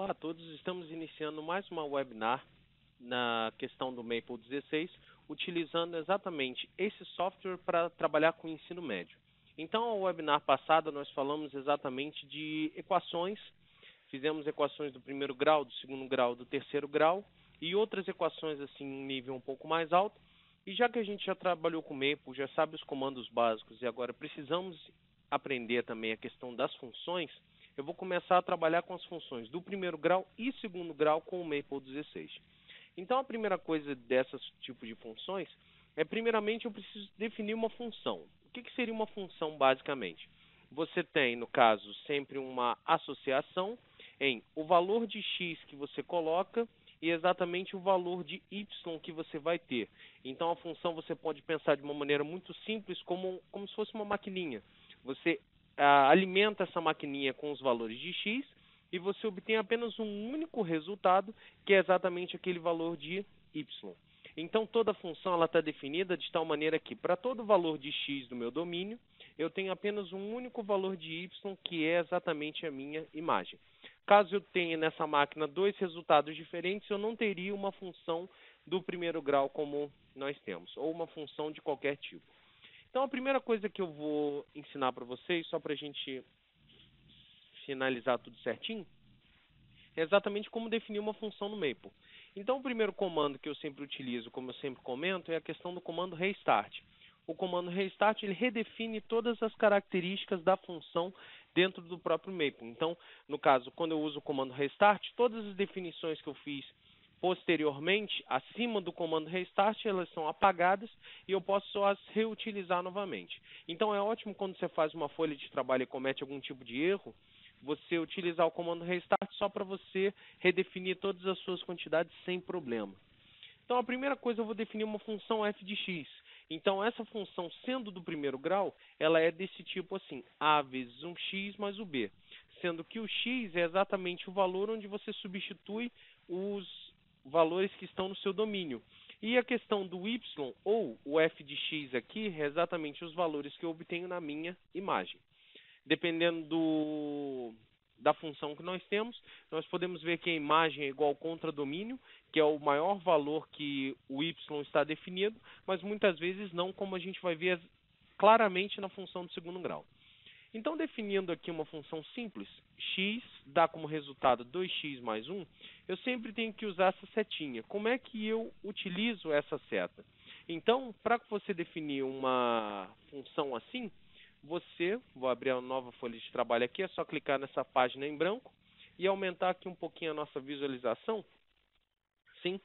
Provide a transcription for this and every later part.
Olá a todos, estamos iniciando mais uma webinar na questão do Maple 16, utilizando exatamente esse software para trabalhar com o ensino médio. Então, no webinar passado, nós falamos exatamente de equações, fizemos equações do primeiro grau, do segundo grau, do terceiro grau, e outras equações assim em um nível um pouco mais alto. E já que a gente já trabalhou com Maple, já sabe os comandos básicos e agora precisamos aprender também a questão das funções, eu vou começar a trabalhar com as funções do primeiro grau e segundo grau com o Maple 16. Então, a primeira coisa dessas tipos de funções é, primeiramente, eu preciso definir uma função. O que seria uma função, basicamente? Você tem, no caso, sempre uma associação em o valor de x que você coloca e exatamente o valor de y que você vai ter. Então, a função você pode pensar de uma maneira muito simples, como se fosse uma maquininha. Você alimenta essa maquininha com os valores de x e você obtém apenas um único resultado, que é exatamente aquele valor de y. Então, toda função está definida de tal maneira que, para todo valor de x do meu domínio, eu tenho apenas um único valor de y, que é exatamente a minha imagem. Caso eu tenha nessa máquina dois resultados diferentes, eu não teria uma função do primeiro grau como nós temos, ou uma função de qualquer tipo. Então, a primeira coisa que eu vou ensinar para vocês, só para a gente finalizar tudo certinho, é exatamente como definir uma função no Maple. Então, o primeiro comando que eu sempre utilizo, como eu sempre comento, é a questão do comando restart. O comando restart, ele redefine todas as características da função dentro do próprio Maple. Então, no caso, quando eu uso o comando restart, todas as definições que eu fiz posteriormente, acima do comando restart, elas são apagadas e eu posso só as reutilizar novamente. Então, é ótimo quando você faz uma folha de trabalho e comete algum tipo de erro, você utilizar o comando restart só para você redefinir todas as suas quantidades sem problema. Então, a primeira coisa, eu vou definir uma função f de x. Então, essa função, sendo do primeiro grau, ela é desse tipo assim, a vezes um x mais o b. Sendo que o x é exatamente o valor onde você substitui os valores que estão no seu domínio. E a questão do y, ou o f de x aqui, é exatamente os valores que eu obtenho na minha imagem. Dependendo da função que nós temos, nós podemos ver que a imagem é igual ao contradomínio, que é o maior valor que o y está definido, mas muitas vezes não, como a gente vai ver claramente na função do segundo grau. Então, definindo aqui uma função simples, x dá como resultado 2x mais 1, eu sempre tenho que usar essa setinha. Como é que eu utilizo essa seta? Então, para você definir uma função assim, vou abrir uma nova folha de trabalho aqui, é só clicar nessa página em branco e aumentar aqui um pouquinho a nossa visualização. Sim.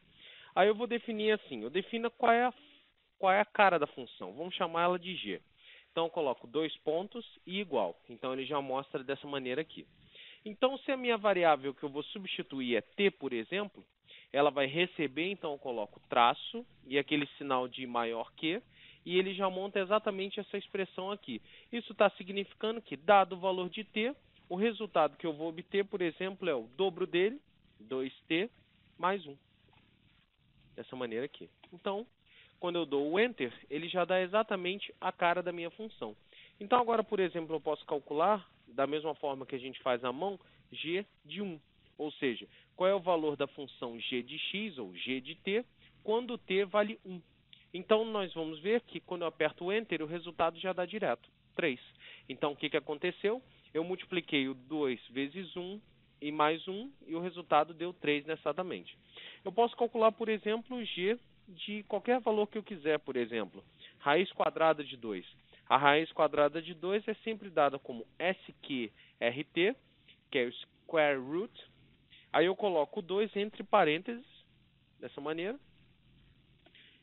Aí eu vou definir assim, eu defino qual é a cara da função, vamos chamar ela de g. Então, eu coloco 2 pontos e igual. Então, ele já mostra dessa maneira aqui. Então, se a minha variável que eu vou substituir é t, por exemplo, ela vai receber, então eu coloco traço e aquele sinal de maior que, e ele já monta exatamente essa expressão aqui. Isso está significando que, dado o valor de t, o resultado que eu vou obter, por exemplo, é o dobro dele, 2t, mais 1. Dessa maneira aqui. Então, quando eu dou o Enter, ele já dá exatamente a cara da minha função. Então, agora, por exemplo, eu posso calcular, da mesma forma que a gente faz à mão, g de 1. Ou seja, qual é o valor da função g de x, ou g de t, quando t vale 1. Então, nós vamos ver que quando eu aperto o Enter, o resultado já dá direto, 3. Então, o que aconteceu? Eu multipliquei o 2 vezes 1 e mais 1, e o resultado deu 3 exatamente. Eu posso calcular, por exemplo, g de qualquer valor que eu quiser, por exemplo, raiz quadrada de 2. A raiz quadrada de 2 é sempre dada como SQRT, que é o square root. Aí eu coloco 2 entre parênteses, dessa maneira,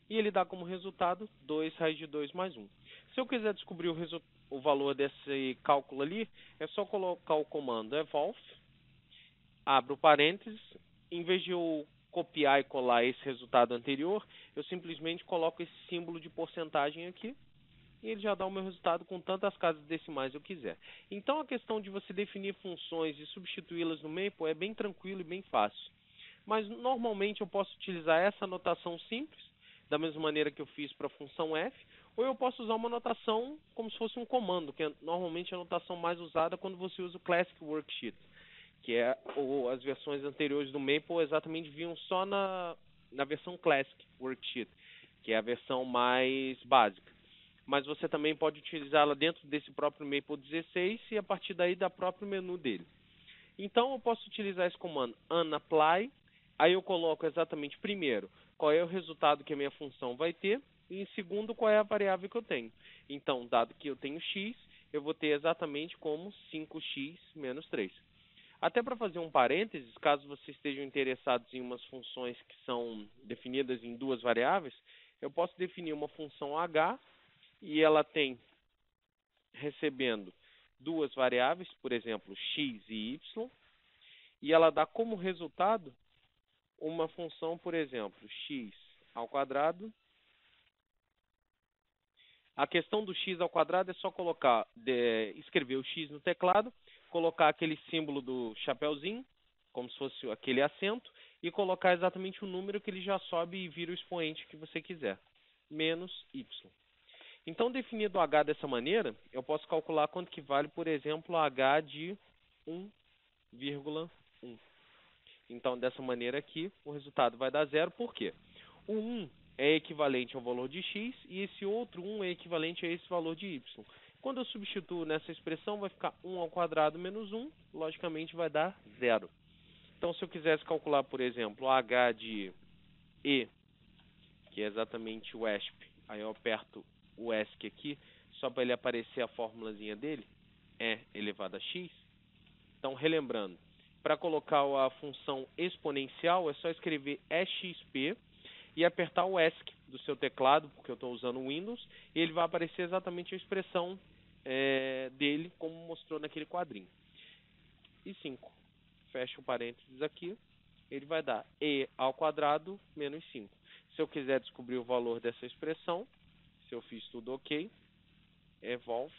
e ele dá como resultado 2 raiz de 2 mais 1. Se eu quiser descobrir o valor desse cálculo ali, é só colocar o comando evolve, abro parênteses, em vez de eu copiar e colar esse resultado anterior, eu simplesmente coloco esse símbolo de porcentagem aqui e ele já dá o meu resultado com tantas casas decimais eu quiser. Então, a questão de você definir funções e substituí-las no Maple é bem tranquilo e bem fácil. Mas, normalmente, eu posso utilizar essa notação simples, da mesma maneira que eu fiz para a função f, ou eu posso usar uma notação como se fosse um comando, que é normalmente a notação mais usada quando você usa o Classic Worksheet, que é as versões anteriores do Maple exatamente vinham só na versão Classic Worksheet, que é a versão mais básica. Mas você também pode utilizá-la dentro desse próprio Maple 16 e a partir daí da próprio menu dele. Então eu posso utilizar esse comando unapply, aí eu coloco exatamente primeiro qual é o resultado que a minha função vai ter e em segundo qual é a variável que eu tenho. Então, dado que eu tenho x, eu vou ter exatamente como 5x menos 3. Até para fazer um parênteses, caso vocês estejam interessados em umas funções que são definidas em duas variáveis, eu posso definir uma função h e ela tem recebendo duas variáveis, por exemplo, x e y, e ela dá como resultado uma função, por exemplo, x ao quadrado. A questão do x ao quadrado é só escrever o x no teclado, colocar aquele símbolo do chapeuzinho, como se fosse aquele acento, e colocar exatamente o número que ele já sobe e vira o expoente que você quiser, menos y. Então, definido o h dessa maneira, eu posso calcular quanto que vale, por exemplo, h de 1,1. Então, dessa maneira aqui, o resultado vai dar 0, por quê? O 1 é equivalente ao valor de x e esse outro 1 é equivalente a esse valor de y. Quando eu substituo nessa expressão, vai ficar 1 ao quadrado menos 1, logicamente vai dar 0. Então, se eu quisesse calcular, por exemplo, o h de e, que é exatamente o ESP, aí eu aperto o ESC aqui, só para ele aparecer a formulazinha dele, e elevado a x. Então, relembrando, para colocar a função exponencial, é só escrever exp e apertar o ESC do seu teclado, porque eu estou usando o Windows, e ele vai aparecer exatamente a expressão dele, como mostrou naquele quadrinho. E 5. Fecha o parênteses aqui, ele vai dar e ao quadrado menos 5. Se eu quiser descobrir o valor dessa expressão, se eu fiz tudo ok, evolve,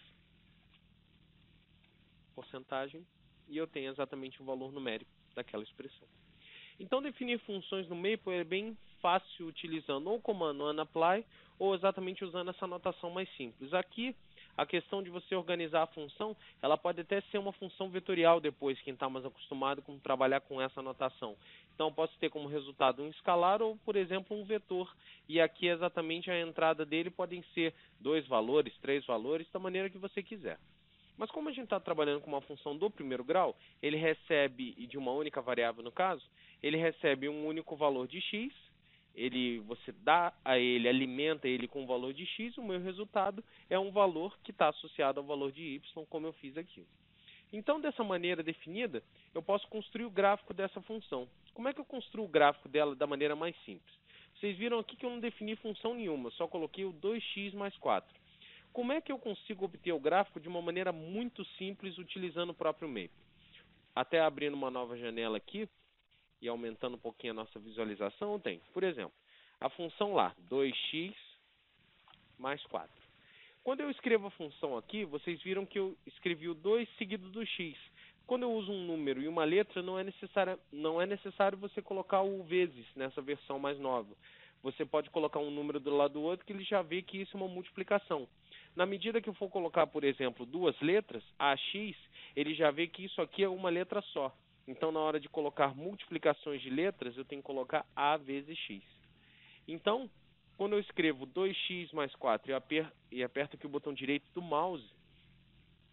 porcentagem, e eu tenho exatamente o valor numérico daquela expressão. Então, definir funções no Maple é bem fácil utilizando ou o comando unapply ou exatamente usando essa notação mais simples. Aqui, a questão de você organizar a função, ela pode até ser uma função vetorial depois, quem está mais acostumado com trabalhar com essa notação. Então, eu posso ter como resultado um escalar ou, por exemplo, um vetor. E aqui, exatamente, a entrada dele podem ser 2 valores, 3 valores, da maneira que você quiser. Mas como a gente está trabalhando com uma função do primeiro grau, ele recebe, e de uma única variável no caso, ele recebe um único valor de x, você dá a ele, alimenta ele com o valor de x, o meu resultado é um valor que está associado ao valor de y, como eu fiz aqui. Então, dessa maneira definida, eu posso construir o gráfico dessa função. Como é que eu construo o gráfico dela da maneira mais simples? Vocês viram aqui que eu não defini função nenhuma, só coloquei o 2x mais 4. Como é que eu consigo obter o gráfico de uma maneira muito simples utilizando o próprio Maple? Até abrindo uma nova janela aqui e aumentando um pouquinho a nossa visualização, eu tenho, por exemplo, a função lá, 2x mais 4. Quando eu escrevo a função aqui, vocês viram que eu escrevi o 2 seguido do x. Quando eu uso um número e uma letra, não é necessário você colocar o vezes nessa versão mais nova. Você pode colocar um número do lado do outro que ele já vê que isso é uma multiplicação. Na medida que eu for colocar, por exemplo, duas letras, ax, ele já vê que isso aqui é uma letra só. Então, na hora de colocar multiplicações de letras, eu tenho que colocar a vezes x. Então, quando eu escrevo 2x mais 4 e aperto aqui o botão direito do mouse,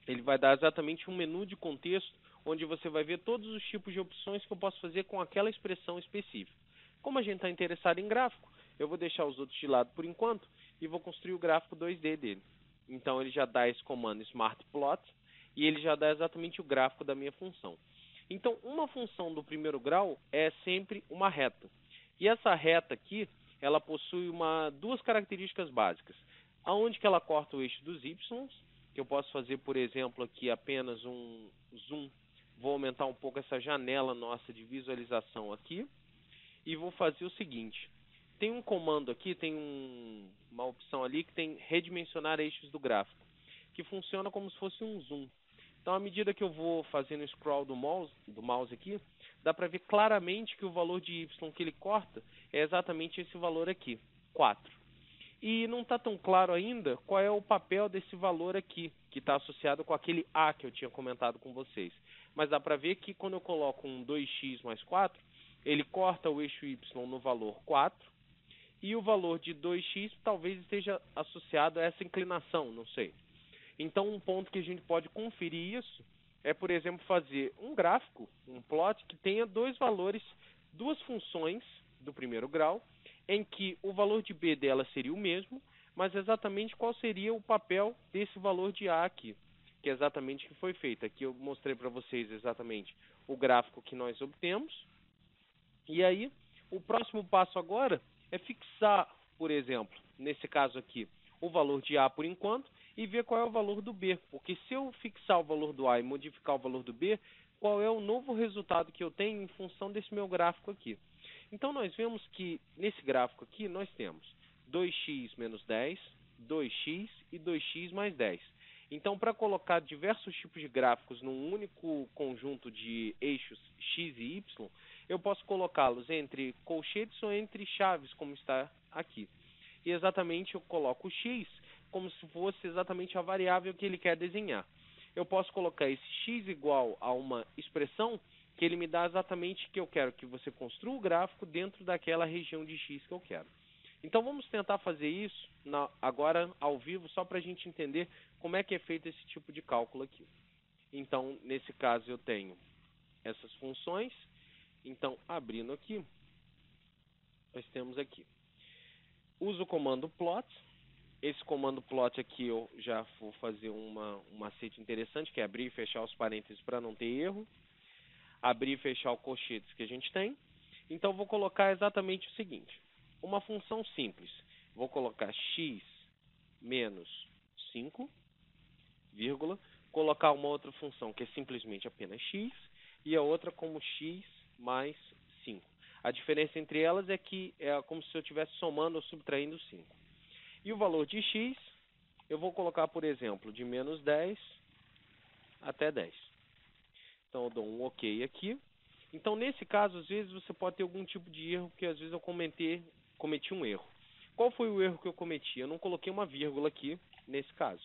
ele vai dar exatamente um menu de contexto, onde você vai ver todos os tipos de opções que eu posso fazer com aquela expressão específica. Como a gente está interessado em gráfico, eu vou deixar os outros de lado por enquanto e vou construir o gráfico 2D dele. Então, ele já dá esse comando smartplot e ele já dá exatamente o gráfico da minha função. Então, uma função do primeiro grau é sempre uma reta. E essa reta aqui, ela possui duas características básicas. Aonde que ela corta o eixo dos y, que eu posso fazer, por exemplo, aqui apenas um zoom. Vou aumentar um pouco essa janela nossa de visualização aqui. E vou fazer o seguinte. Tem um comando aqui, tem uma opção ali que tem redimensionar eixos do gráfico, que funciona como se fosse um zoom. Então, à medida que eu vou fazendo o scroll do mouse aqui, dá para ver claramente que o valor de y que ele corta é exatamente esse valor aqui, 4. E não está tão claro ainda qual é o papel desse valor aqui, que está associado com aquele A que eu tinha comentado com vocês. Mas dá para ver que quando eu coloco um 2x mais 4, ele corta o eixo y no valor 4, e o valor de 2x talvez esteja associado a essa inclinação, não sei. Então, um ponto que a gente pode conferir isso é, por exemplo, fazer um gráfico, um plot, que tenha dois valores, duas funções do primeiro grau, em que o valor de b dela seria o mesmo, mas exatamente qual seria o papel desse valor de a aqui, que é exatamente o que foi feito. Aqui eu mostrei para vocês exatamente o gráfico que nós obtemos. E aí, o próximo passo agora é fixar, por exemplo, nesse caso aqui, o valor de a por enquanto e ver qual é o valor do b. Porque se eu fixar o valor do a e modificar o valor do b, qual é o novo resultado que eu tenho em função desse meu gráfico aqui. Então, nós vemos que nesse gráfico aqui nós temos 2x menos 10, 2x e 2x mais 10. Então, para colocar diversos tipos de gráficos num único conjunto de eixos x e y, eu posso colocá-los entre colchetes ou entre chaves, como está aqui. E exatamente eu coloco o x como se fosse exatamente a variável que ele quer desenhar. Eu posso colocar esse x igual a uma expressão que ele me dá exatamente que eu quero que você construa o gráfico dentro daquela região de x que eu quero. Então vamos tentar fazer isso agora ao vivo, só para a gente entender como é que é feito esse tipo de cálculo aqui. Então, nesse caso, eu tenho essas funções. Então, abrindo aqui, nós temos aqui. Uso o comando plot. Esse comando plot aqui eu já vou fazer um macete interessante, que é abrir e fechar os parênteses para não ter erro. Abrir e fechar o colchetes que a gente tem. Então, vou colocar exatamente o seguinte. Uma função simples. Vou colocar x menos 5, vírgula. Colocar uma outra função que é simplesmente apenas x. E a outra como x mais 5. A diferença entre elas é que é como se eu estivesse somando ou subtraindo 5. E o valor de x, eu vou colocar, por exemplo, de menos 10 até 10. Então, eu dou um OK aqui. Então, nesse caso, às vezes você pode ter algum tipo de erro, porque às vezes eu cometi um erro. Qual foi o erro que eu cometi? Eu não coloquei uma vírgula aqui, nesse caso.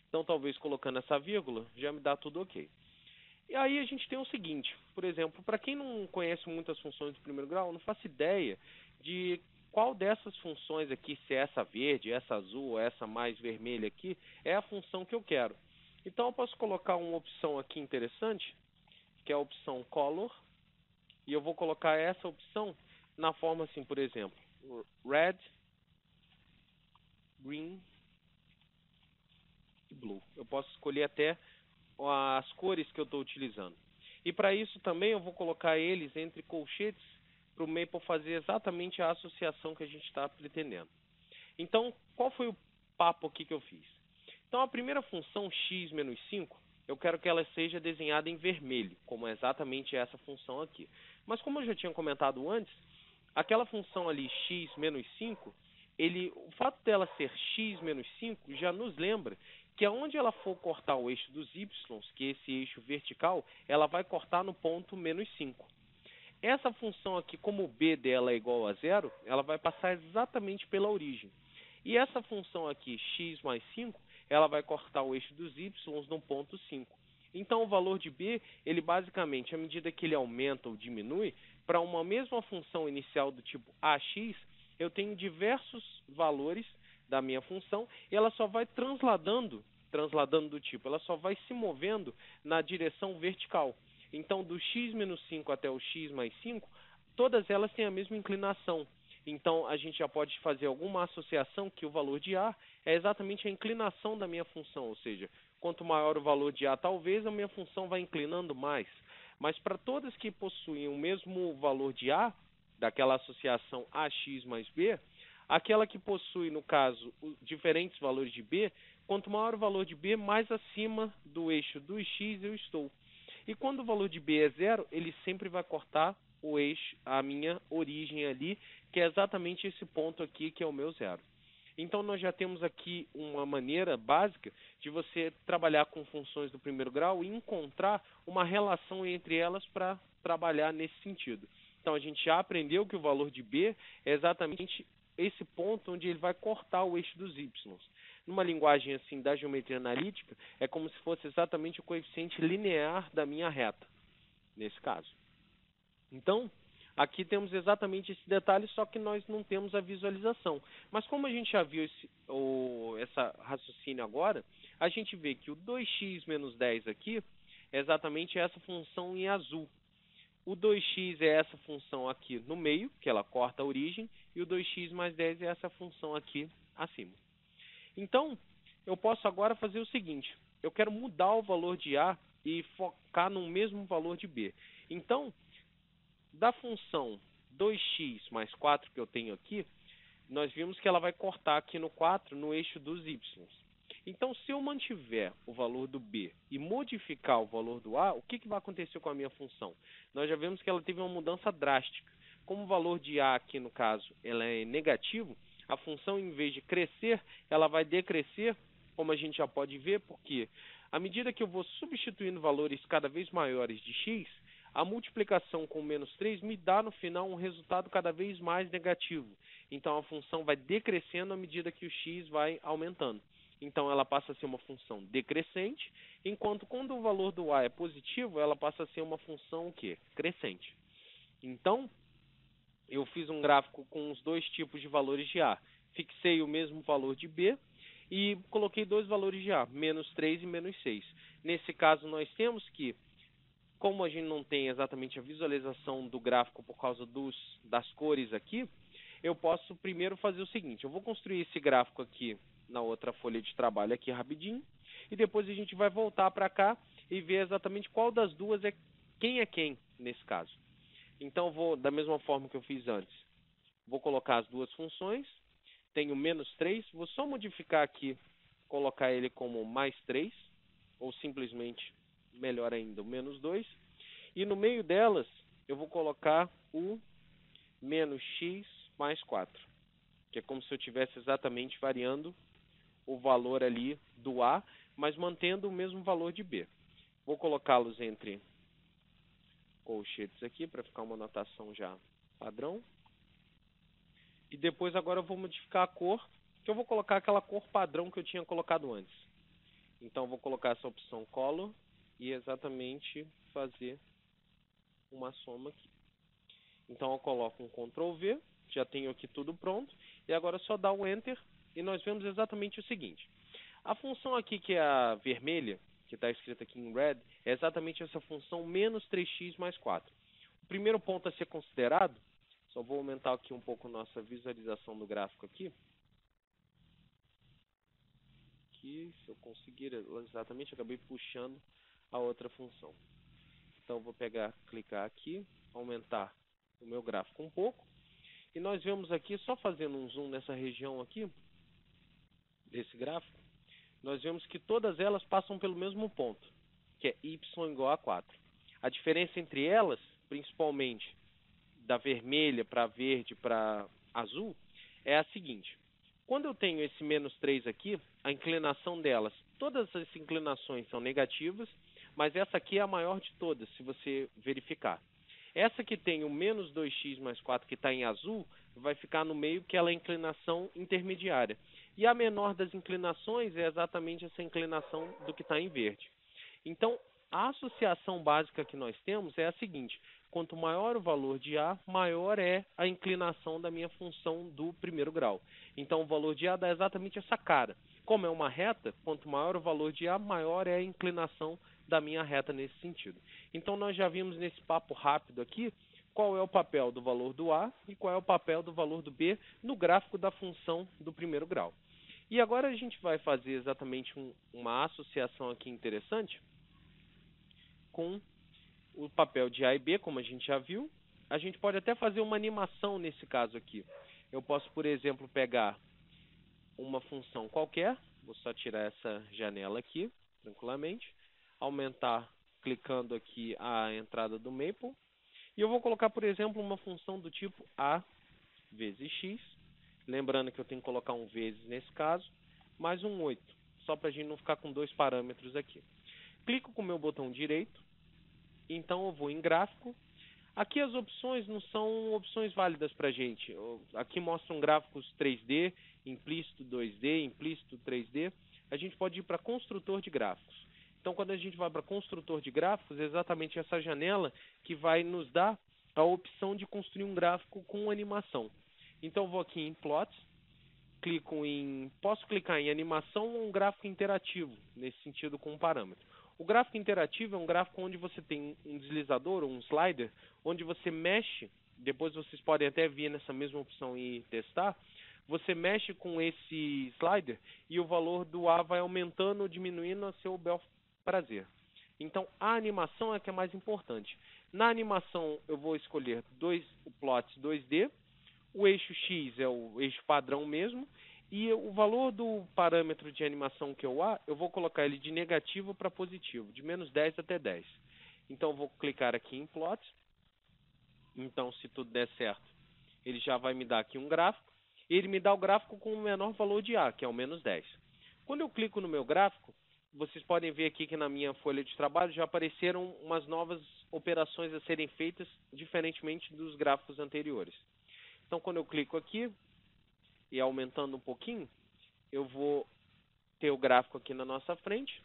Então, talvez colocando essa vírgula, já me dá tudo OK. E aí a gente tem o seguinte, por exemplo, para quem não conhece muitas funções do primeiro grau, não faço ideia de qual dessas funções aqui, se é essa verde, essa azul, ou essa mais vermelha aqui, é a função que eu quero. Então, eu posso colocar uma opção aqui interessante, que é a opção Color, e eu vou colocar essa opção na forma assim, por exemplo, Red, Green e Blue. Eu posso escolher até as cores que eu estou utilizando. E para isso também eu vou colocar eles entre colchetes para o Maple fazer exatamente a associação que a gente está pretendendo. Então, qual foi o papo aqui que eu fiz? Então, a primeira função x menos 5, eu quero que ela seja desenhada em vermelho, como é exatamente essa função aqui. Mas como eu já tinha comentado antes, aquela função ali x menos 5, o fato dela ser x menos 5 já nos lembra que aonde ela for cortar o eixo dos y, que é esse eixo vertical, ela vai cortar no ponto menos 5. Essa função aqui, como o b dela é igual a 0, ela vai passar exatamente pela origem. E essa função aqui, x mais 5, ela vai cortar o eixo dos y no ponto 5. Então, o valor de b, ele basicamente, à medida que ele aumenta ou diminui, para uma mesma função inicial do tipo ax, eu tenho diversos valores da minha função e ela só vai transladando do tipo, ela só vai se movendo na direção vertical. Então, do x menos 5 até o x mais 5, todas elas têm a mesma inclinação. Então, a gente já pode fazer alguma associação que o valor de a é exatamente a inclinação da minha função, ou seja, quanto maior o valor de a, talvez a minha função vá inclinando mais. Mas para todas que possuem o mesmo valor de a, daquela associação ax mais b, aquela que possui, no caso, diferentes valores de b, quanto maior o valor de b, mais acima do eixo do x eu estou. E quando o valor de b é 0, ele sempre vai cortar o eixo, a minha origem ali, que é exatamente esse ponto aqui, que é o meu 0. Então, nós já temos aqui uma maneira básica de você trabalhar com funções do primeiro grau e encontrar uma relação entre elas para trabalhar nesse sentido. Então, a gente já aprendeu que o valor de b é exatamente esse ponto onde ele vai cortar o eixo dos y. Numa linguagem assim da geometria analítica, é como se fosse exatamente o coeficiente linear da minha reta, nesse caso. Então, aqui temos exatamente esse detalhe, só que nós não temos a visualização. Mas como a gente já viu essa raciocínio agora, a gente vê que o 2x menos 10 aqui é exatamente essa função em azul. O 2x é essa função aqui no meio, que ela corta a origem, e o 2x mais 10 é essa função aqui acima. Então, eu posso agora fazer o seguinte, eu quero mudar o valor de A e focar no mesmo valor de B. Então, da função 2x mais 4 que eu tenho aqui, nós vimos que ela vai cortar aqui no 4 no eixo dos y. Então, se eu mantiver o valor do b e modificar o valor do a, o que vai acontecer com a minha função? Nós já vimos que ela teve uma mudança drástica. Como o valor de a aqui, no caso, ela é negativo, a função, em vez de crescer, ela vai decrescer, como a gente já pode ver, porque à medida que eu vou substituindo valores cada vez maiores de x, a multiplicação com menos 3 me dá no final um resultado cada vez mais negativo. Então a função vai decrescendo à medida que o x vai aumentando. Então ela passa a ser uma função decrescente, enquanto quando o valor do a é positivo, ela passa a ser uma função o quê? Crescente. Então, eu fiz um gráfico com os dois tipos de valores de a. Fixei o mesmo valor de b e coloquei dois valores de a, menos 3 e menos 6. Nesse caso, nós temos que, como a gente não tem exatamente a visualização do gráfico por causa das cores aqui, eu posso primeiro fazer o seguinte, eu vou construir esse gráfico aqui na outra folha de trabalho aqui rapidinho, e depois a gente vai voltar para cá e ver exatamente qual das duas é quem nesse caso. Então, vou, da mesma forma que eu fiz antes, vou colocar as duas funções, tenho menos 3, vou só modificar aqui, colocar ele como mais 3, ou simplesmente, melhor ainda, o menos 2. E no meio delas, eu vou colocar o menos x mais 4, que é como se eu estivesse exatamente variando o valor ali do a, mas mantendo o mesmo valor de b. Vou colocá-los entre colchetes aqui, para ficar uma notação já padrão. E depois agora eu vou modificar a cor, que eu vou colocar aquela cor padrão que eu tinha colocado antes. Então, vou colocar essa opção Color e exatamente fazer uma soma aqui. Então, eu coloco um Ctrl V, já tenho aqui tudo pronto, e agora é só dar um Enter, e nós vemos exatamente o seguinte. A função aqui, que é a vermelha, que está escrita aqui em red, é exatamente essa função menos 3x mais 4. O primeiro ponto a ser considerado, só vou aumentar aqui um pouco a nossa visualização do gráfico aqui. Aqui, se eu conseguir exatamente, acabei puxando a outra função. Então, vou clicar aqui, aumentar o meu gráfico um pouco. E nós vemos aqui, só fazendo um zoom nessa região aqui, desse gráfico, nós vemos que todas elas passam pelo mesmo ponto, que é y igual a 4. A diferença entre elas, principalmente da vermelha para verde para azul, é a seguinte. Quando eu tenho esse menos 3 aqui, a inclinação delas, todas as inclinações são negativas, mas essa aqui é a maior de todas, se você verificar. Essa que tem o menos 2x mais 4, que está em azul, vai ficar no meio, que ela é a inclinação intermediária. E a menor das inclinações é exatamente essa inclinação do que está em verde. Então, a associação básica que nós temos é a seguinte. Quanto maior o valor de A, maior é a inclinação da minha função do primeiro grau. Então, o valor de A dá exatamente essa cara. Como é uma reta, quanto maior o valor de A, maior é a inclinação da minha reta nesse sentido. Então, nós já vimos nesse papo rápido aqui qual é o papel do valor do A e qual é o papel do valor do B no gráfico da função do primeiro grau. E agora a gente vai fazer exatamente uma associação aqui interessante com o papel de A e B, como a gente já viu. A gente pode até fazer uma animação nesse caso aqui. Eu posso, por exemplo, pegar uma função qualquer, vou só tirar essa janela aqui, tranquilamente, aumentar, clicando aqui a entrada do Maple, e eu vou colocar, por exemplo, uma função do tipo A vezes X, lembrando que eu tenho que colocar um vezes nesse caso, mais um 8, só para a gente não ficar com dois parâmetros aqui. Clico com o meu botão direito, então eu vou em gráfico, Aqui as opções não são opções válidas para a gente. Aqui mostram gráficos 3D, implícito 2D, implícito 3D. A gente pode ir para construtor de gráficos. Então, quando a gente vai para construtor de gráficos, é exatamente essa janela que vai nos dar a opção de construir um gráfico com animação. Então, eu vou aqui em Plots, posso clicar em animação ou um gráfico interativo, nesse sentido com um parâmetro. O gráfico interativo é um gráfico onde você tem um deslizador ou um slider, onde você mexe, depois vocês podem até vir nessa mesma opção e testar, você mexe com esse slider e o valor do A vai aumentando ou diminuindo a seu bel prazer. Então, a animação é que é mais importante. Na animação, eu vou escolher o plots 2D, o eixo X é o eixo padrão mesmo, e o valor do parâmetro de animação que é o A, eu vou colocar ele de negativo para positivo, de menos 10 até 10. Então, eu vou clicar aqui em Plots. Então, se tudo der certo, ele já vai me dar aqui um gráfico. Ele me dá o gráfico com o menor valor de A, que é o menos 10. Quando eu clico no meu gráfico, vocês podem ver aqui que na minha folha de trabalho já apareceram umas novas operações a serem feitas, diferentemente dos gráficos anteriores. Então, quando eu clico aqui, e aumentando um pouquinho, eu vou ter o gráfico aqui na nossa frente.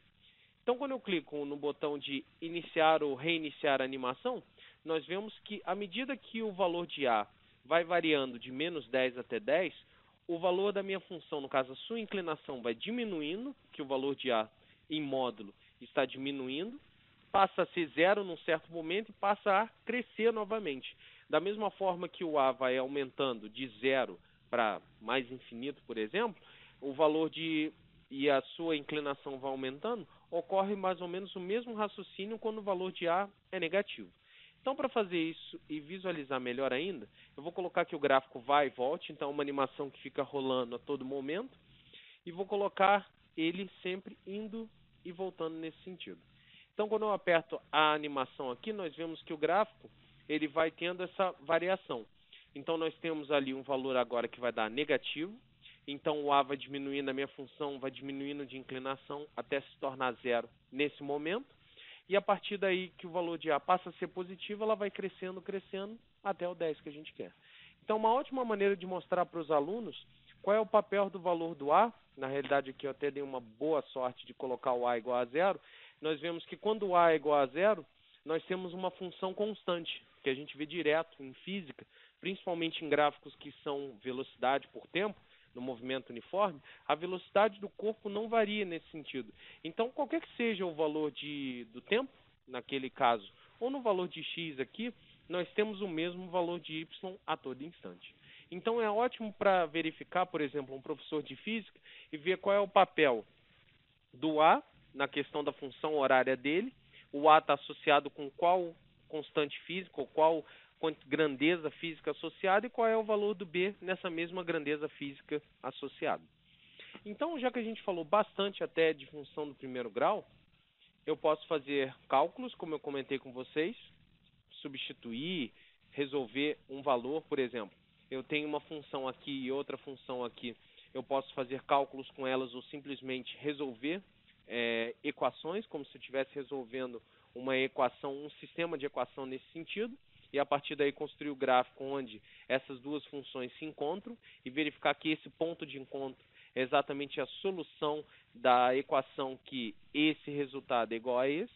Então, quando eu clico no botão de iniciar ou reiniciar a animação, nós vemos que à medida que o valor de A vai variando de menos 10 até 10, o valor da minha função, no caso a sua inclinação, vai diminuindo, que o valor de A em módulo está diminuindo, passa a ser zero num certo momento e passa a crescer novamente. Da mesma forma que o A vai aumentando de zero para mais infinito, por exemplo, o valor e a sua inclinação vai aumentando, ocorre mais ou menos o mesmo raciocínio quando o valor de A é negativo. Então, para fazer isso e visualizar melhor ainda, eu vou colocar que o gráfico vai e volte, então é uma animação que fica rolando a todo momento, e vou colocar ele sempre indo e voltando nesse sentido. Então, quando eu aperto a animação aqui, nós vemos que o gráfico ele vai tendo essa variação. Então, nós temos ali um valor agora que vai dar negativo. Então, o A vai diminuindo, a minha função vai diminuindo de inclinação até se tornar zero nesse momento. E a partir daí que o valor de A passa a ser positivo, ela vai crescendo, crescendo, até o 10 que a gente quer. Então, uma ótima maneira de mostrar para os alunos qual é o papel do valor do A, na realidade aqui eu até dei uma boa sorte de colocar o A igual a zero, nós vemos que quando o A é igual a zero, nós temos uma função constante, que a gente vê direto em física, principalmente em gráficos que são velocidade por tempo, no movimento uniforme, a velocidade do corpo não varia nesse sentido. Então, qualquer que seja o valor do tempo, naquele caso, ou no valor de x aqui, nós temos o mesmo valor de y a todo instante. Então, é ótimo para verificar, por exemplo, um professor de física e ver qual é o papel do A na questão da função horária dele. O A está associado com qual constante física ou qual grandeza física associada e qual é o valor do B nessa mesma grandeza física associada. Então, já que a gente falou bastante até de função do primeiro grau, eu posso fazer cálculos, como eu comentei com vocês, substituir, resolver um valor, por exemplo. Eu tenho uma função aqui e outra função aqui. Eu posso fazer cálculos com elas ou simplesmente resolver equações, como se eu estivesse resolvendo uma equação, um sistema de equação nesse sentido, e a partir daí construir o gráfico onde essas duas funções se encontram e verificar que esse ponto de encontro é exatamente a solução da equação que esse resultado é igual a esse.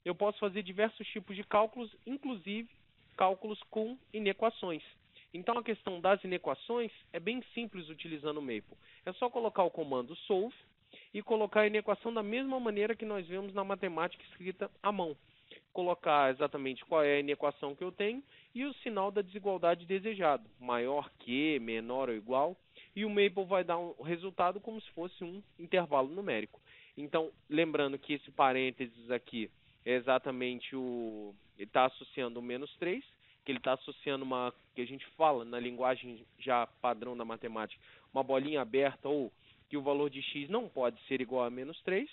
Eu posso fazer diversos tipos de cálculos, inclusive cálculos com inequações. Então, a questão das inequações é bem simples utilizando o Maple. É só colocar o comando solve e colocar a inequação da mesma maneira que nós vemos na matemática escrita à mão. Colocar exatamente qual é a inequação que eu tenho e o sinal da desigualdade desejado, maior que, menor ou igual, e o Maple vai dar um resultado como se fosse um intervalo numérico. Então, lembrando que esse parênteses aqui é exatamente ele está associando o menos 3, que ele está associando que a gente fala na linguagem já padrão da matemática, uma bolinha aberta ou que o valor de x não pode ser igual a menos 3.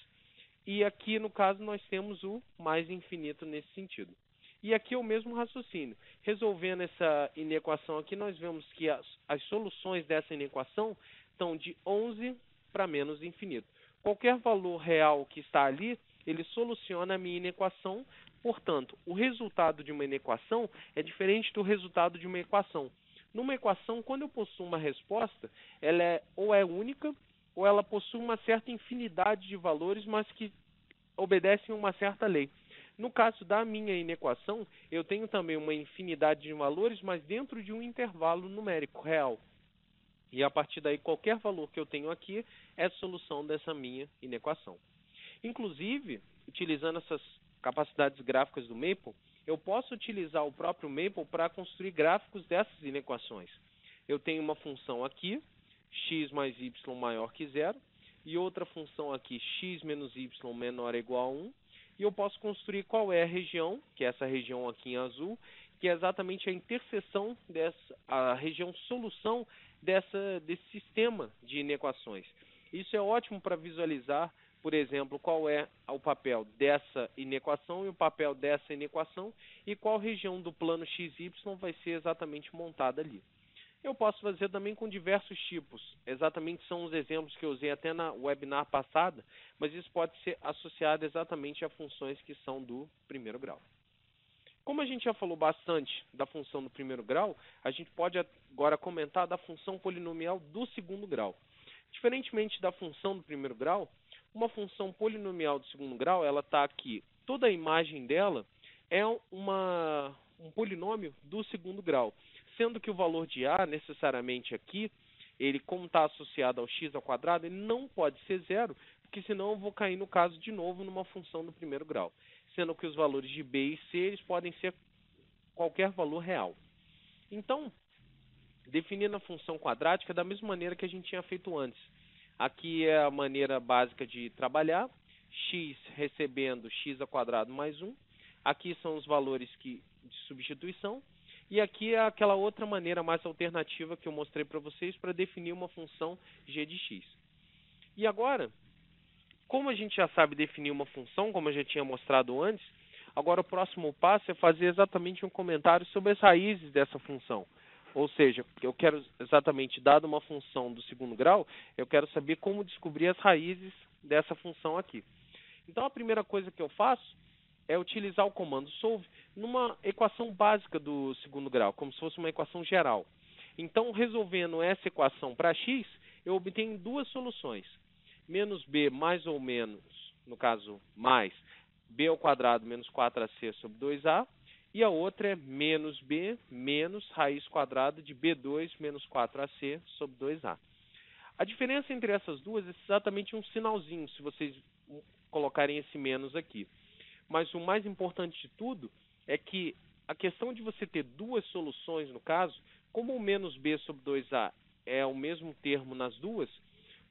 E aqui, no caso, nós temos o mais infinito nesse sentido. E aqui é o mesmo raciocínio. Resolvendo essa inequação aqui, nós vemos que as soluções dessa inequação estão de 11 para menos infinito. Qualquer valor real que está ali ele soluciona a minha inequação. Portanto, o resultado de uma inequação é diferente do resultado de uma equação. Numa equação, quando eu possuo uma resposta, ela ou é única, ou ela possui uma certa infinidade de valores, mas que obedecem a uma certa lei. No caso da minha inequação, eu tenho também uma infinidade de valores, mas dentro de um intervalo numérico real. E a partir daí, qualquer valor que eu tenho aqui é solução dessa minha inequação. Inclusive, utilizando essas capacidades gráficas do Maple, eu posso utilizar o próprio Maple para construir gráficos dessas inequações. Eu tenho uma função aqui, x mais y maior que zero, e outra função aqui, x menos y menor ou igual a 1, e eu posso construir qual é a região, que é essa região aqui em azul, que é exatamente a interseção a região solução desse sistema de inequações. Isso é ótimo para visualizar, por exemplo, qual é o papel dessa inequação e o papel dessa inequação e qual região do plano XY vai ser exatamente montada ali. Eu posso fazer também com diversos tipos. Exatamente são os exemplos que eu usei até na webinar passada, mas isso pode ser associado exatamente a funções que são do primeiro grau. Como a gente já falou bastante da função do primeiro grau, a gente pode agora comentar da função polinomial do segundo grau. Diferentemente da função do primeiro grau, uma função polinomial do segundo grau, ela está aqui, toda a imagem dela é um polinômio do segundo grau, sendo que o valor de a, necessariamente aqui, ele como está associado ao x ao quadrado, ele não pode ser zero, porque senão eu vou cair no caso de novo numa função do primeiro grau, sendo que os valores de b e c eles podem ser qualquer valor real. Então, definindo a função quadrática da mesma maneira que a gente tinha feito antes. Aqui é a maneira básica de trabalhar, x recebendo x ao quadrado mais 1. Aqui são os valores de substituição. E aqui é aquela outra maneira mais alternativa que eu mostrei para vocês para definir uma função g de x. E agora, como a gente já sabe definir uma função, como eu já tinha mostrado antes, agora o próximo passo é fazer exatamente um comentário sobre as raízes dessa função. Ou seja, eu quero exatamente, dado uma função do segundo grau, eu quero saber como descobrir as raízes dessa função aqui. Então, a primeira coisa que eu faço é utilizar o comando solve numa equação básica do segundo grau, como se fosse uma equação geral. Então, resolvendo essa equação para x, eu obtenho duas soluções. Menos b mais ou menos, no caso, mais b ao quadrado menos 4ac sobre 2a, e a outra é menos b menos raiz quadrada de b2 menos 4ac sobre 2a. A diferença entre essas duas é exatamente um sinalzinho, se vocês colocarem esse menos aqui. Mas o mais importante de tudo é que a questão de você ter duas soluções, no caso, como o menos b sobre 2a é o mesmo termo nas duas,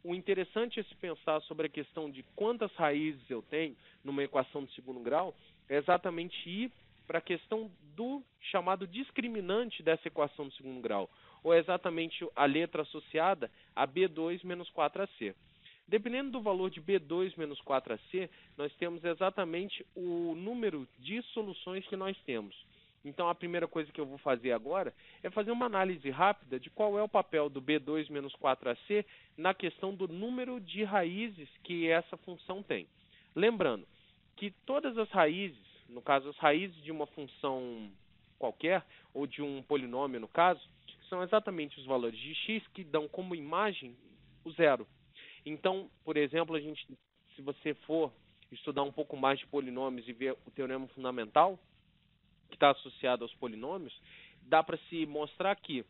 o interessante é se pensar sobre a questão de quantas raízes eu tenho numa equação de segundo grau, é exatamente ir para a questão do chamado discriminante dessa equação de segundo grau, ou é exatamente a letra associada a b2 menos 4ac. Dependendo do valor de b2 menos 4ac, nós temos exatamente o número de soluções que nós temos. Então, a primeira coisa que eu vou fazer agora é fazer uma análise rápida de qual é o papel do b2 menos 4ac na questão do número de raízes que essa função tem. Lembrando que todas as raízes, no caso, as raízes de uma função qualquer, ou de um polinômio, no caso, são exatamente os valores de x que dão como imagem o zero. Então, por exemplo, se você for estudar um pouco mais de polinômios e ver o teorema fundamental, que está associado aos polinômios, dá para se mostrar que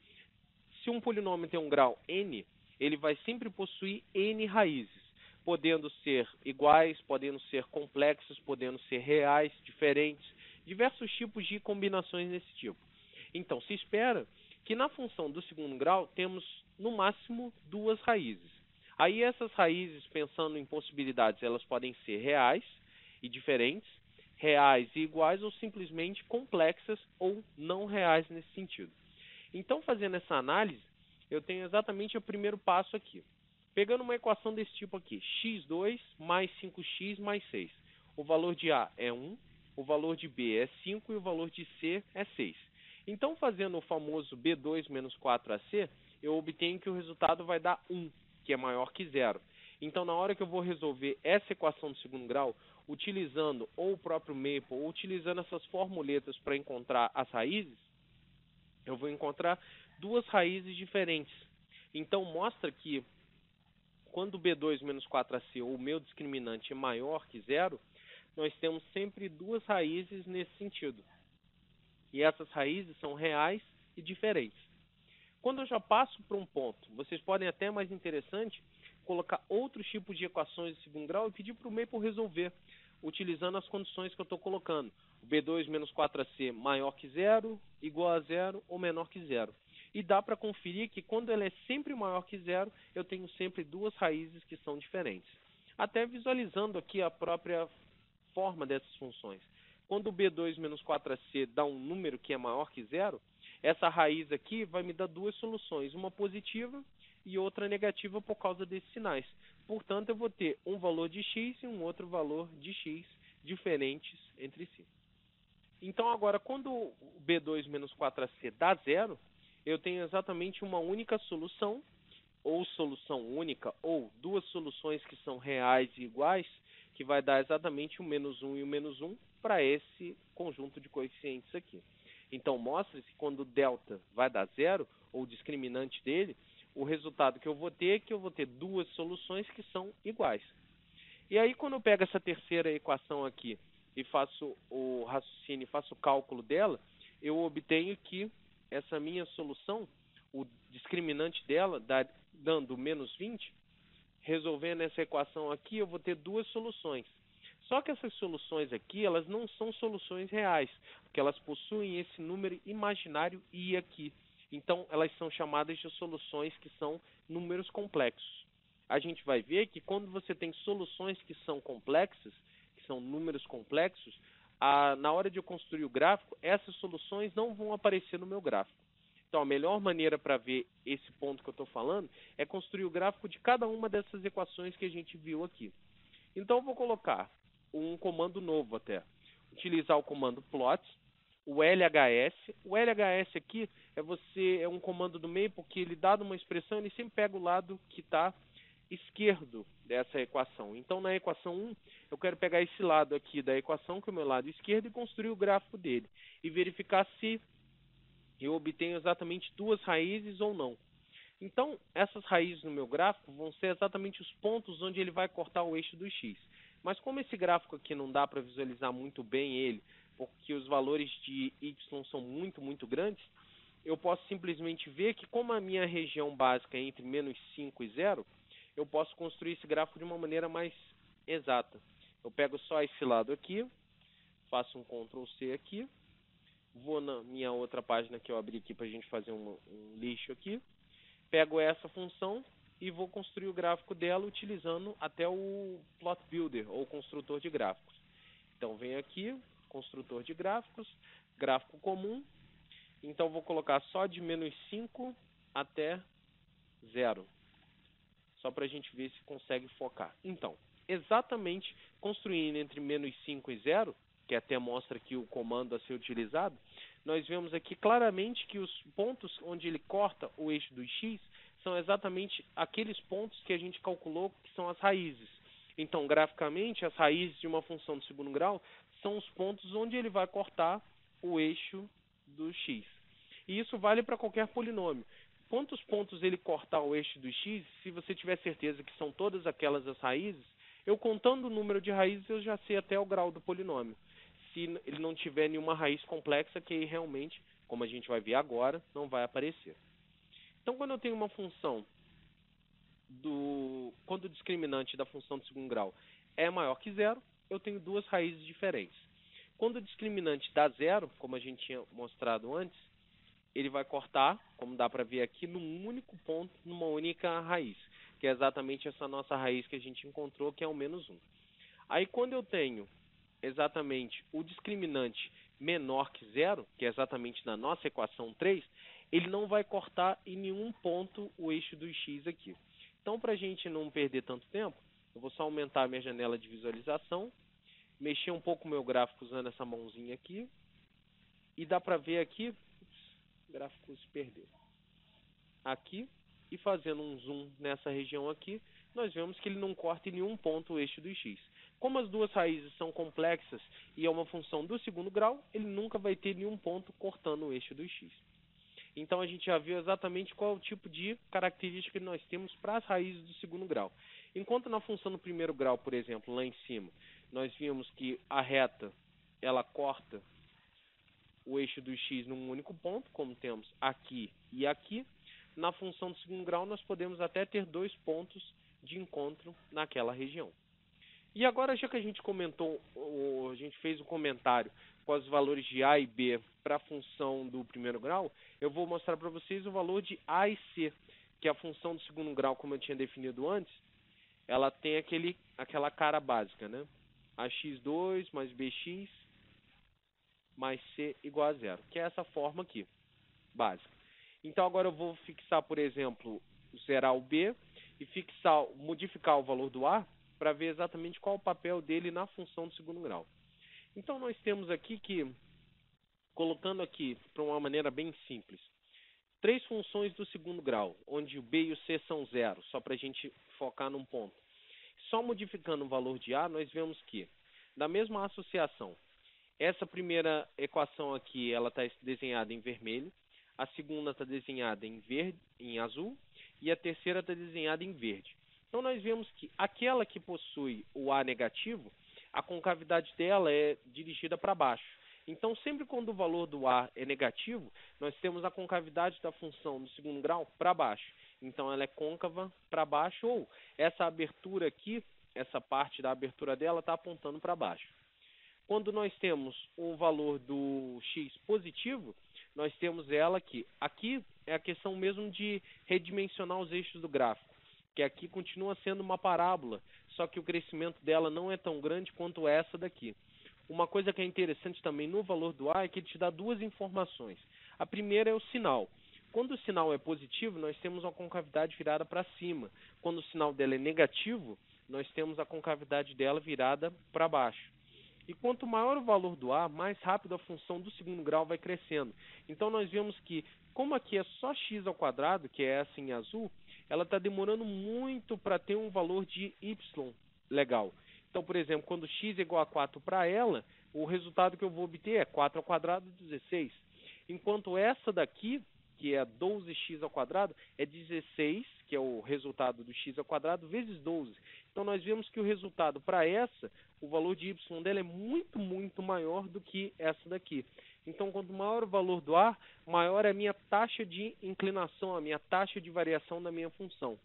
se um polinômio tem um grau n, ele vai sempre possuir n raízes, podendo ser iguais, podendo ser complexos, podendo ser reais, diferentes, diversos tipos de combinações desse tipo. Então, se espera que na função do segundo grau temos, no máximo, duas raízes. Aí essas raízes, pensando em possibilidades, elas podem ser reais e diferentes, reais e iguais, ou simplesmente complexas ou não reais nesse sentido. Então, fazendo essa análise, eu tenho exatamente o primeiro passo aqui. Pegando uma equação desse tipo aqui, x2 mais 5x mais 6. O valor de A é 1, o valor de B é 5 e o valor de C é 6. Então, fazendo o famoso B2 menos 4AC, eu obtenho que o resultado vai dar 1, que é maior que 0. Então, na hora que eu vou resolver essa equação do segundo grau, utilizando ou o próprio Maple, ou utilizando essas formuletas para encontrar as raízes, eu vou encontrar duas raízes diferentes. Então, mostra que quando B2 menos 4AC, ou o meu discriminante, é maior que zero, nós temos sempre duas raízes nesse sentido. E essas raízes são reais e diferentes. Quando eu já passo para um ponto, vocês podem até, mais interessante, colocar outros tipos de equações de segundo grau e pedir para o Maple resolver, utilizando as condições que eu estou colocando. O B2 menos 4AC maior que zero, igual a zero ou menor que zero. E dá para conferir que quando ela é sempre maior que zero, eu tenho sempre duas raízes que são diferentes. Até visualizando aqui a própria forma dessas funções. Quando o B2 menos 4AC dá um número que é maior que zero, essa raiz aqui vai me dar duas soluções, uma positiva e outra negativa por causa desses sinais. Portanto, eu vou ter um valor de x e um outro valor de x diferentes entre si. Então, agora, quando o B2 menos 4AC dá zero, eu tenho exatamente uma única solução, ou solução única, ou duas soluções que são reais e iguais, que vai dar exatamente o menos 1 e o menos 1 para esse conjunto de coeficientes aqui. Então, mostra-se que quando o delta vai dar zero, ou o discriminante dele, o resultado que eu vou ter é que eu vou ter duas soluções que são iguais. E aí, quando eu pego essa terceira equação aqui e faço o raciocínio, faço o cálculo dela, eu obtenho que essa minha solução, o discriminante dela, dando menos 20, resolvendo essa equação aqui, eu vou ter duas soluções. Só que essas soluções aqui, elas não são soluções reais, porque elas possuem esse número imaginário i aqui. Então, elas são chamadas de soluções que são números complexos. A gente vai ver que quando você tem soluções que são complexas, que são números complexos, na hora de eu construir o gráfico, essas soluções não vão aparecer no meu gráfico. Então, a melhor maneira para ver esse ponto que eu estou falando é construir o gráfico de cada uma dessas equações que a gente viu aqui. Então, eu vou colocar um comando novo até. Utilizar o comando plot, o LHS. O LHS aqui é um comando do Maple que ele, dado uma expressão, ele sempre pega o lado que está esquerdo dessa equação. Então, na equação 1, eu quero pegar esse lado aqui da equação, que é o meu lado esquerdo, e construir o gráfico dele. E verificar se eu obtenho exatamente duas raízes ou não. Então, essas raízes no meu gráfico vão ser exatamente os pontos onde ele vai cortar o eixo do x. Mas como esse gráfico aqui não dá para visualizar muito bem ele, porque os valores de y são muito grandes, eu posso simplesmente ver que como a minha região básica é entre menos 5 e 0, eu posso construir esse gráfico de uma maneira mais exata. Eu pego só esse lado aqui, faço um Ctrl C aqui, vou na minha outra página que eu abri aqui para a gente fazer um lixo aqui, pego essa função e vou construir o gráfico dela utilizando até o Plot Builder, ou construtor de gráficos. Então, venho aqui, construtor de gráficos, gráfico comum. Então, vou colocar só de menos 5 até 0. Só para a gente ver se consegue focar. Então, exatamente construindo entre menos 5 e 0, que até mostra aqui o comando a ser utilizado, nós vemos aqui claramente que os pontos onde ele corta o eixo do x são exatamente aqueles pontos que a gente calculou que são as raízes. Então, graficamente, as raízes de uma função de segundo grau são os pontos onde ele vai cortar o eixo do x. E isso vale para qualquer polinômio. Quantos pontos ele cortar o eixo do x, se você tiver certeza que são todas aquelas as raízes, eu contando o número de raízes, eu já sei até o grau do polinômio. Se ele não tiver nenhuma raiz complexa, que aí realmente, como a gente vai ver agora, não vai aparecer. Então, quando eu tenho uma função quando o discriminante da função de segundo grau é maior que zero, eu tenho duas raízes diferentes. Quando o discriminante dá zero, como a gente tinha mostrado antes, ele vai cortar, como dá para ver aqui, num único ponto, numa única raiz, que é exatamente essa nossa raiz que a gente encontrou, que é o menos 1. Aí, quando eu tenho exatamente o discriminante menor que zero, que é exatamente na nossa equação 3, ele não vai cortar em nenhum ponto o eixo do x aqui. Então, para a gente não perder tanto tempo, eu vou só aumentar a minha janela de visualização, mexer um pouco o meu gráfico usando essa mãozinha aqui, e dá para ver aqui, o gráfico se perdeu. Aqui, e fazendo um zoom nessa região aqui, nós vemos que ele não corta em nenhum ponto o eixo do x. Como as duas raízes são complexas e é uma função do segundo grau, ele nunca vai ter nenhum ponto cortando o eixo do x. Então a gente já viu exatamente qual é o tipo de característica que nós temos para as raízes do segundo grau. Enquanto na função do primeiro grau, por exemplo, lá em cima, nós vimos que a reta ela corta o eixo do x num único ponto, como temos aqui e aqui. Na função do segundo grau, nós podemos até ter dois pontos de encontro naquela região. E agora, já que a gente comentou, a gente fez um comentário com os valores de A e B para a função do primeiro grau, eu vou mostrar para vocês o valor de A e C, que é a função do segundo grau, como eu tinha definido antes, ela tem aquela cara básica, né? AX2 mais BX mais C igual a zero, que é essa forma aqui, básica. Então agora eu vou fixar, por exemplo, zerar o B e modificar o valor do A para ver exatamente qual é o papel dele na função do segundo grau. Então nós temos aqui que, colocando aqui para uma maneira bem simples, três funções do segundo grau, onde o B e o C são zero, só para a gente focar num ponto. Só modificando o valor de A, nós vemos que, na mesma associação, essa primeira equação aqui ela está desenhada em vermelho, a segunda está desenhada em verde, em azul, e a terceira está desenhada em verde. Então nós vemos que aquela que possui o A negativo, a concavidade dela é dirigida para baixo. Então sempre quando o valor do A é negativo, nós temos a concavidade da função do segundo grau para baixo. Então ela é côncava para baixo, ou essa abertura aqui, essa parte da abertura dela está apontando para baixo. Quando nós temos um valor do x positivo, nós temos ela aqui. Aqui é a questão mesmo de redimensionar os eixos do gráfico, que aqui continua sendo uma parábola, só que o crescimento dela não é tão grande quanto essa daqui. Uma coisa que é interessante também no valor do A é que ele te dá duas informações. A primeira é o sinal. Quando o sinal é positivo, nós temos uma concavidade virada para cima. Quando o sinal dela é negativo, nós temos a concavidade dela virada para baixo. E quanto maior o valor do A, mais rápido a função do segundo grau vai crescendo. Então nós vemos que, como aqui é só x ao quadrado, que é essa em azul, ela está demorando muito para ter um valor de y legal. Então, por exemplo, quando x é igual a 4 para ela, o resultado que eu vou obter é 4 ao quadrado, 16. Enquanto essa daqui, que é 12x ao quadrado, é 16, que é o resultado do x ao quadrado, vezes 12. Então nós vemos que o resultado para essa, o valor de y dela é muito, muito maior do que essa daqui. Então, quanto maior o valor do A, maior é a minha taxa de inclinação, a minha taxa de variação da minha função.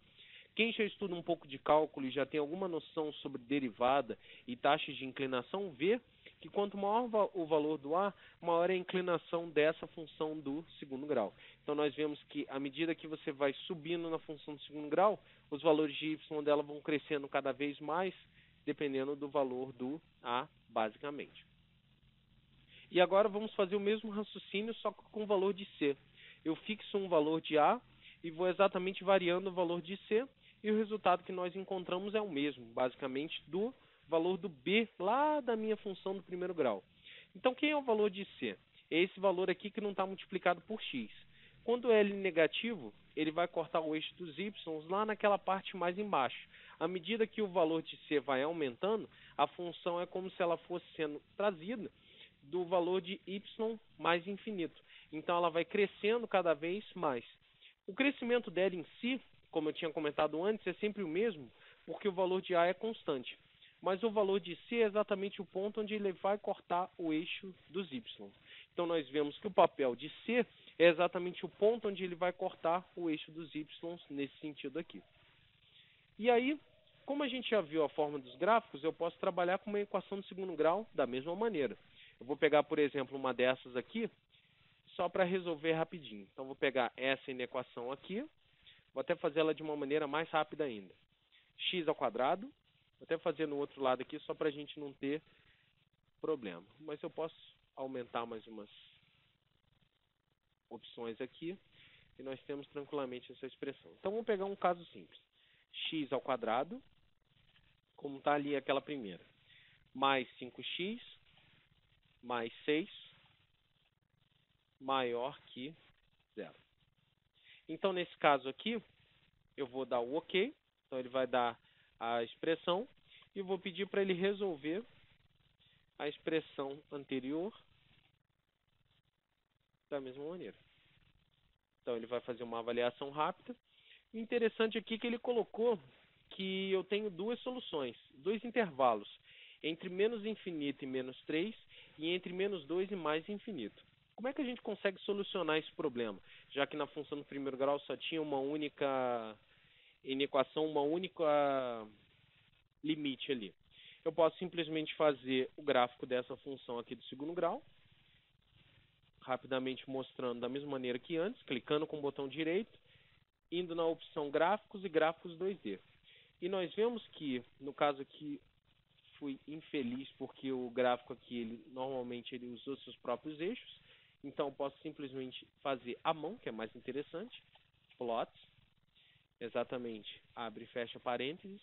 Quem já estuda um pouco de cálculo e já tem alguma noção sobre derivada e taxas de inclinação, vê que quanto maior o valor do A, maior é a inclinação dessa função do segundo grau. Então nós vemos que à medida que você vai subindo na função do segundo grau, os valores de y dela vão crescendo cada vez mais, dependendo do valor do A, basicamente. E agora vamos fazer o mesmo raciocínio, só que com o valor de C. Eu fixo um valor de A e vou exatamente variando o valor de C, e o resultado que nós encontramos é o mesmo, basicamente, do valor do B lá da minha função do primeiro grau. Então, quem é o valor de C? É esse valor aqui que não está multiplicado por x. Quando L é negativo, ele vai cortar o eixo dos y lá naquela parte mais embaixo. À medida que o valor de C vai aumentando, a função é como se ela fosse sendo trazida do valor de y mais infinito. Então, ela vai crescendo cada vez mais. O crescimento dela em si, como eu tinha comentado antes, é sempre o mesmo, porque o valor de A é constante. Mas o valor de C é exatamente o ponto onde ele vai cortar o eixo dos y. Então nós vemos que o papel de C é exatamente o ponto onde ele vai cortar o eixo dos y nesse sentido aqui. E aí, como a gente já viu a forma dos gráficos, eu posso trabalhar com uma equação de segundo grau da mesma maneira. Eu vou pegar, por exemplo, uma dessas aqui, só para resolver rapidinho. Então vou pegar essa equação aqui, vou até fazer ela de uma maneira mais rápida ainda. X ao quadrado, vou até fazer no outro lado aqui, só para a gente não ter problema. Mas eu posso aumentar mais umas opções aqui, e nós temos tranquilamente essa expressão. Então vamos pegar um caso simples. X ao quadrado, como está ali aquela primeira, mais 5x, mais 6, maior que zero. Então, nesse caso aqui, eu vou dar o OK, então ele vai dar a expressão, e vou pedir para ele resolver a expressão anterior da mesma maneira. Então ele vai fazer uma avaliação rápida. O interessante aqui é que ele colocou que eu tenho duas soluções, dois intervalos, entre menos infinito e menos 3, e entre menos 2 e mais infinito. Como é que a gente consegue solucionar esse problema? Já que na função do primeiro grau só tinha uma única inequação, uma única limite ali. Eu posso simplesmente fazer o gráfico dessa função aqui do segundo grau, rapidamente mostrando da mesma maneira que antes, clicando com o botão direito, indo na opção gráficos e gráficos 2D. E nós vemos que, no caso aqui, fui infeliz porque o gráfico aqui, normalmente ele usou seus próprios eixos. Então, eu posso simplesmente fazer à mão, que é mais interessante. Plots. Exatamente. Abre e fecha parênteses.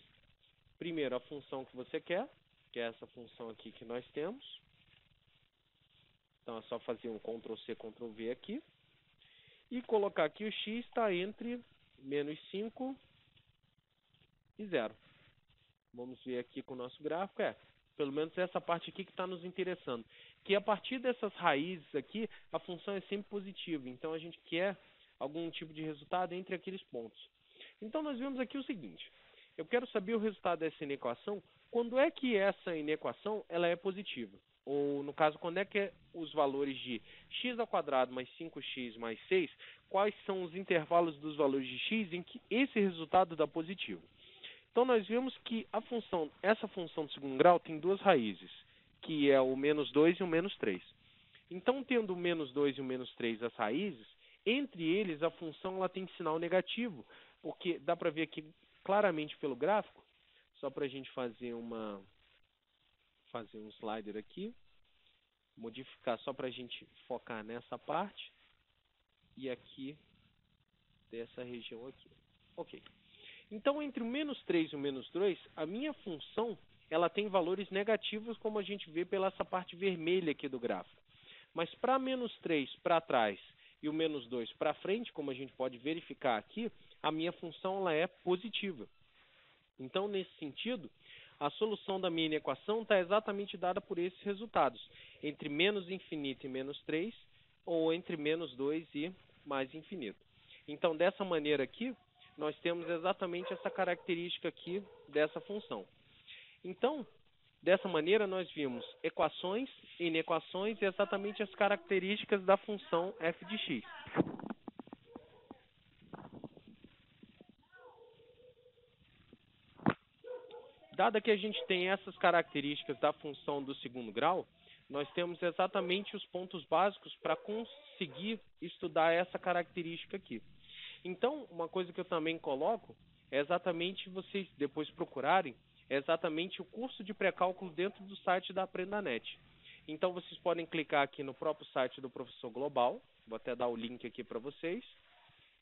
Primeiro, a função que você quer, que é essa função aqui que nós temos. Então, é só fazer um Ctrl+C, Ctrl+V aqui. E colocar aqui o x está entre menos 5 e 0. Vamos ver aqui com o nosso gráfico. Pelo menos essa parte aqui que está nos interessando. Que a partir dessas raízes aqui, a função é sempre positiva. Então, a gente quer algum tipo de resultado entre aqueles pontos. Então, nós vemos aqui o seguinte. Eu quero saber o resultado dessa inequação. Quando é que essa inequação ela é positiva? Ou, no caso, quando é que os valores de x² mais 5x mais 6, quais são os intervalos dos valores de x em que esse resultado dá positivo? Então, nós vemos que essa função do segundo grau tem duas raízes, que é o menos 2 e o menos 3. Então, tendo o menos 2 e o menos 3 as raízes, entre eles a função ela tem sinal negativo, porque dá para ver aqui claramente pelo gráfico, só para a gente fazer um slider aqui, modificar só para a gente focar nessa parte, e aqui, dessa região aqui. Ok. Então, entre o menos 3 e o menos 2, a minha função ela tem valores negativos, como a gente vê pela essa parte vermelha aqui do gráfico. Mas para menos 3 para trás e o menos 2 para frente, como a gente pode verificar aqui, a minha função ela é positiva. Então, nesse sentido, a solução da minha inequação está exatamente dada por esses resultados, entre menos infinito e menos 3, ou entre menos 2 e mais infinito. Então, dessa maneira aqui, nós temos exatamente essa característica aqui dessa função. Então, dessa maneira, nós vimos equações, inequações e exatamente as características da função f de x. Dada que a gente tem essas características da função do segundo grau, nós temos exatamente os pontos básicos para conseguir estudar essa característica aqui. Então, uma coisa que eu também coloco é exatamente vocês depois procurarem, é exatamente o curso de pré-cálculo dentro do site da Aprendanet. Então, vocês podem clicar aqui no próprio site do Professor Global, vou até dar o link aqui para vocês.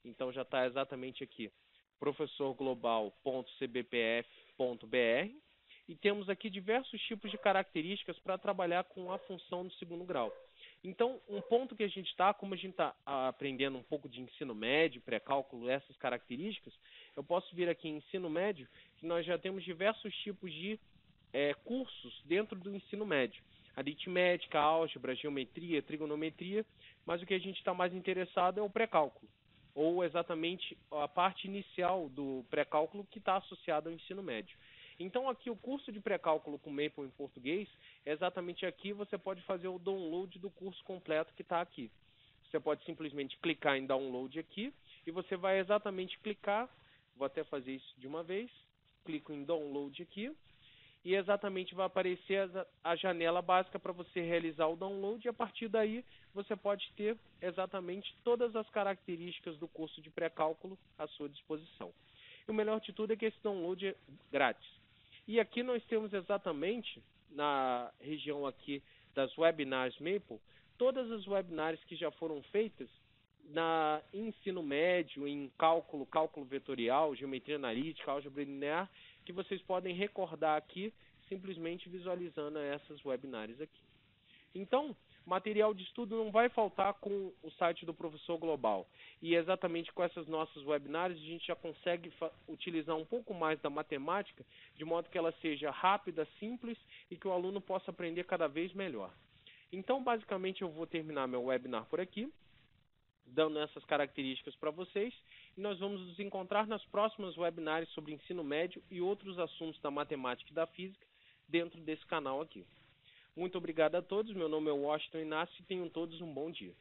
Então, já está exatamente aqui, professorglobal.cbpf.br, e temos aqui diversos tipos de características para trabalhar com a função do segundo grau. Então, um ponto que a gente está, como a gente está aprendendo um pouco de ensino médio, pré-cálculo, essas características, eu posso vir aqui em ensino médio, que nós já temos diversos tipos de cursos dentro do ensino médio. Aritmética, álgebra, geometria, trigonometria, mas o que a gente está mais interessado é o pré-cálculo, ou exatamente a parte inicial do pré-cálculo que está associada ao ensino médio. Então, aqui o curso de pré-cálculo com Maple em português, exatamente aqui você pode fazer o download do curso completo que está aqui. Você pode simplesmente clicar em download aqui e você vai exatamente clicar, vou até fazer isso de uma vez, clico em download aqui e exatamente vai aparecer a janela básica para você realizar o download e a partir daí você pode ter exatamente todas as características do curso de pré-cálculo à sua disposição. E o melhor de tudo é que esse download é grátis. E aqui nós temos exatamente, na região aqui das webinars Maple, todas as webinars que já foram feitas em ensino médio, em cálculo vetorial, geometria analítica, álgebra linear, que vocês podem recordar aqui, simplesmente visualizando essas webinars aqui. Então, Material de estudo não vai faltar com o site do Professor Global. E exatamente com essas nossas webinars a gente já consegue utilizar um pouco mais da matemática, de modo que ela seja rápida, simples e que o aluno possa aprender cada vez melhor. Então, basicamente, eu vou terminar meu webinar por aqui, dando essas características para vocês. E nós vamos nos encontrar nas próximas webinars sobre ensino médio e outros assuntos da matemática e da física dentro desse canal aqui. Muito obrigado a todos. Meu nome é Washington Inácio e tenham todos um bom dia.